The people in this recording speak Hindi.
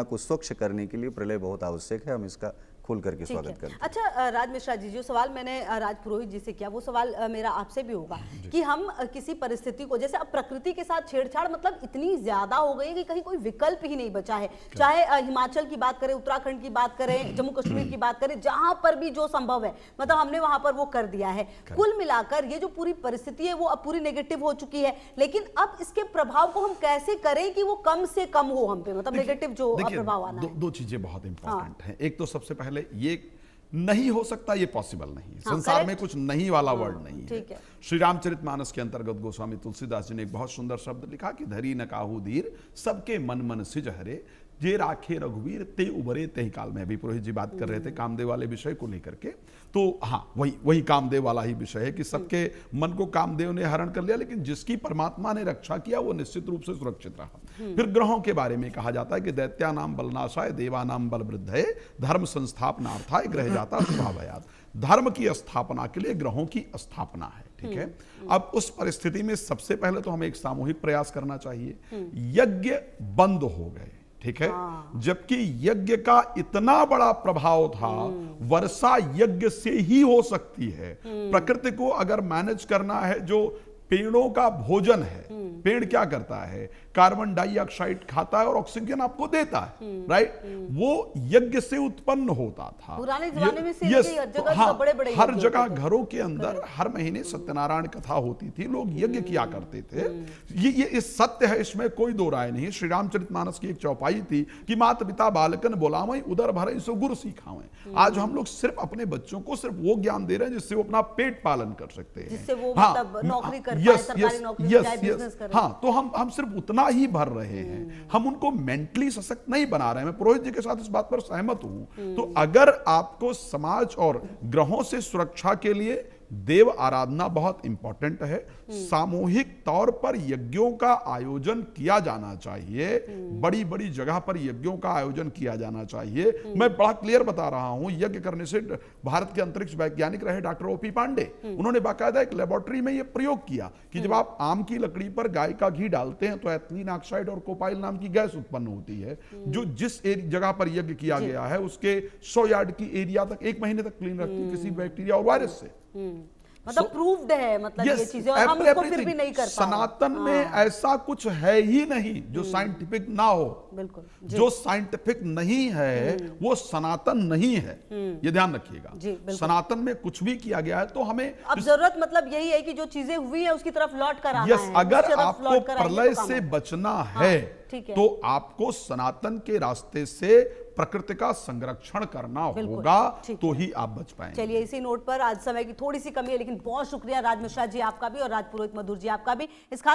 को स्वच्छ करने के लिए प्रलय बहुत आवश्यक है। हम इसका खोल करके स्वागत करते हैं। अच्छा राज मिश्रा जी, जो सवाल मैंने राज पुरोहित जी से किया वो सवाल मेरा आपसे भी होगा कि हम किसी परिस्थिति को, जैसे अब प्रकृति के साथ छेड़छाड़ मतलब इतनी ज्यादा हो गई है कि कहीं कोई विकल्प ही नहीं बचा है। चाहे हिमाचल की बात करें, उत्तराखंड की बात करें, जम्मू कश्मीर की बात करें, जहां पर भी जो संभव है मतलब हमने वहां पर वो कर दिया है। कुल मिलाकर ये जो पूरी परिस्थिति है वो अब पूरी नेगेटिव हो चुकी है, लेकिन अब इसके प्रभाव को हम कैसे करें कि वो कम से कम हो हम पे, मतलब नेगेटिव जो प्रभाव आना है। दो चीजें बहुत इंपॉर्टेंट हैं। एक तो सबसे पहले ये नहीं हो सकता, ये पॉसिबल नहीं है। संसार में कुछ नहीं वाला वर्ड नहीं है। श्री रामचरितमानस के अंतर्गत गोस्वामी तुलसीदास जी ने एक बहुत सुंदर शब्द लिखा कि धरी न काहू धीर सबके मन मन सिज हरे, जे राखे रघुवीर ते उबरे ते काल में। अभी पुरोहित जी बात कर रहे थे कामदेव वाले विषय को लेकर के, तो हाँ वही कामदेव वाला ही विषय है कि सबके मन को कामदेव ने हरण कर लिया, लेकिन जिसकी परमात्मा ने रक्षा किया वो निश्चित रूप से सुरक्षित रहा। फिर ग्रहों के बारे में कहा जाता है कि दैत्या नाम बलनाशाय देवा नाम बल वृद्धे धर्म संस्थापनार्थाय ग्रह जाता स्वभावयात्। धर्म की स्थापना के लिए ग्रहों की स्थापना है, ठीक है। अब उस परिस्थिति में सबसे पहले तो हमें एक सामूहिक प्रयास करना चाहिए। यज्ञ बंद हो गए, ठीक है, जबकि यज्ञ का इतना बड़ा प्रभाव था। वर्षा यज्ञ से ही हो सकती है। प्रकृति को अगर मैनेज करना है, जो पेड़ों का भोजन है, पेड़ क्या करता है, कार्बन डाइऑक्साइड खाता है और ऑक्सीजन आपको देता है, राइट। वो यज्ञ से उत्पन्न होता था पुराने जमाने में से बड़े हर जगह घरों के अंदर हर महीने सत्यनारायण कथा होती थी, लोग यज्ञ किया करते थे। ये सत्य है, इसमें कोई दो राय नहीं। श्री रामचरितमानस की एक चौपाई थी कि माता पिता बालकन बोलावें उदर भरे सो गुरु सिखावें। आज हम लोग सिर्फ अपने बच्चों को सिर्फ वो ज्ञान दे रहे हैं जिससे वो अपना पेट पालन कर सकते हैं, जिससे वो मतलब नौकरी कर पाए, सरकारी नौकरी जाए, बिजनेस करें। हाँ, तो हम सिर्फ उतना ही भर रहे हैं, हम उनको मेंटली सशक्त नहीं बना रहे हैं। मैं पुरोहित जी के साथ इस बात पर सहमत हूं। तो अगर आपको समाज और ग्रहों से सुरक्षा के लिए देव आराधना बहुत इंपॉर्टेंट है, सामूहिक तौर पर यज्ञों का आयोजन किया जाना चाहिए। बड़ी बड़ी जगह पर यज्ञों का आयोजन किया जाना चाहिए। मैं बड़ा क्लियर बता रहा हूं, यज्ञ करने से भारत के अंतरिक्ष वैज्ञानिक रहे डॉक्टर ओपी पांडे, उन्होंने बाकायदा एक लेबोरेटरी में यह प्रयोग किया कि जब आप आम की लकड़ी पर गाय का घी डालते हैं तो एथिलीन ऑक्साइड और कोपाइल नाम की गैस उत्पन्न होती है, जो जिस जगह पर यज्ञ किया गया है उसके 100 यार्ड की एरिया तक 1 महीने तक क्लीन रखती है किसी बैक्टीरिया और वायरस से। मतलब प्रूव्ड है, मतलब ये चीजें, और हम उसको फिर भी नहीं कर पा रहे। सनातन में ऐसा कुछ है ही नहीं जो साइंटिफिक ना हो। बिल्कुल, जो साइंटिफिक नहीं है वो सनातन नहीं है, ये ध्यान रखिएगा। सनातन में कुछ भी किया गया है तो हमें अब जरूरत मतलब यही है कि जो चीजें हुई है उसकी तरफ लौट कर आना है। अगर आपको प्रलय से बचना है तो आपको सनातन के रास्ते से प्रकृति का संरक्षण करना होगा, तो ही आप बच पाएंगे। चलिए, इसी नोट पर आज समय की थोड़ी सी कमी है, लेकिन बहुत शुक्रिया राज मिश्रा जी आपका भी और राज पुरोहित मधुर जी आपका भी इस खास